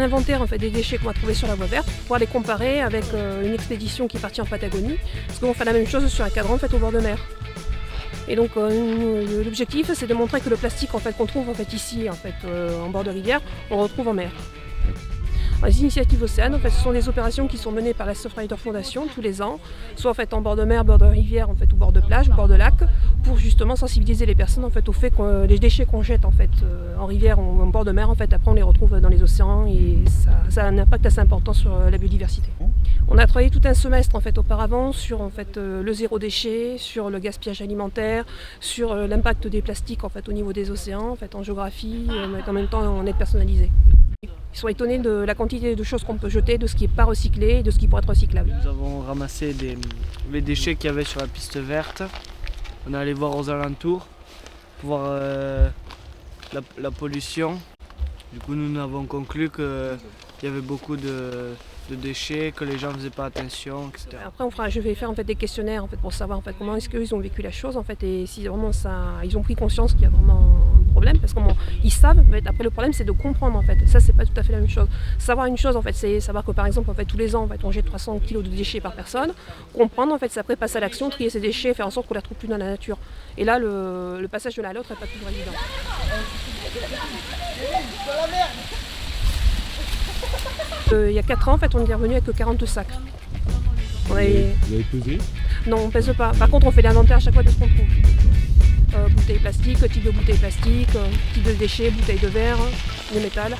inventaire en fait, des déchets qu'on va trouver sur la voie verte, pour pouvoir les comparer avec une expédition qui est partie en Patagonie, parce qu'on fait la même chose sur un cadran en fait, au bord de mer. Et donc l'objectif c'est de montrer que le plastique en fait, qu'on trouve en fait, ici en, fait, en bord de rivière, on retrouve en mer. Les initiatives Océane, en fait, ce sont des opérations qui sont menées par la Surfrider Foundation tous les ans, soit en, fait, en bord de mer, bord de rivière, en fait, ou bord de plage, ou bord de lac, pour justement sensibiliser les personnes en fait, au fait que les déchets qu'on jette en, fait, en rivière ou en bord de mer, en fait, après on les retrouve dans les océans et ça a un impact assez important sur la biodiversité. On a travaillé tout un semestre en fait, auparavant sur en fait, le zéro déchet, sur le gaspillage alimentaire, sur l'impact des plastiques en, fait, au niveau des océans, en, fait, en géographie, mais en même temps en aide personnalisée. Ils sont étonnés de la quantité de choses qu'on peut jeter, de ce qui n'est pas recyclé et de ce qui pourrait être recyclable. Nous avons ramassé les déchets qu'il y avait sur la piste verte. On est allé voir aux alentours pour voir la pollution. Du coup, nous avons conclu qu'il y avait beaucoup de déchets, que les gens ne faisaient pas attention, etc. Après, je vais faire en fait, des questionnaires en fait, pour savoir en fait, comment est-ce qu'ils ont vécu la chose en fait, et si vraiment ils ont pris conscience qu'il y a vraiment un problème, parce qu'ils savent, mais après le problème c'est de comprendre en fait, ça c'est pas tout à fait la même chose. Savoir une chose en fait, c'est savoir que par exemple en fait, tous les ans en fait, on jette 300 kg de déchets par personne, comprendre en fait, c'est après passer à l'action, trier ces déchets, faire en sorte qu'on ne les retrouve plus dans la nature. Et là le passage de l'un à l'autre n'est pas toujours évident. Il y a 4 ans, en fait, on est revenu avec 40 sacs. Vous avez pesé? Non, on ne pèse pas. Par contre, on fait l'inventaire à chaque fois de ce qu'on trouve. Bouteilles plastiques, type de bouteilles plastiques, type de déchets, bouteilles de verre, de métal.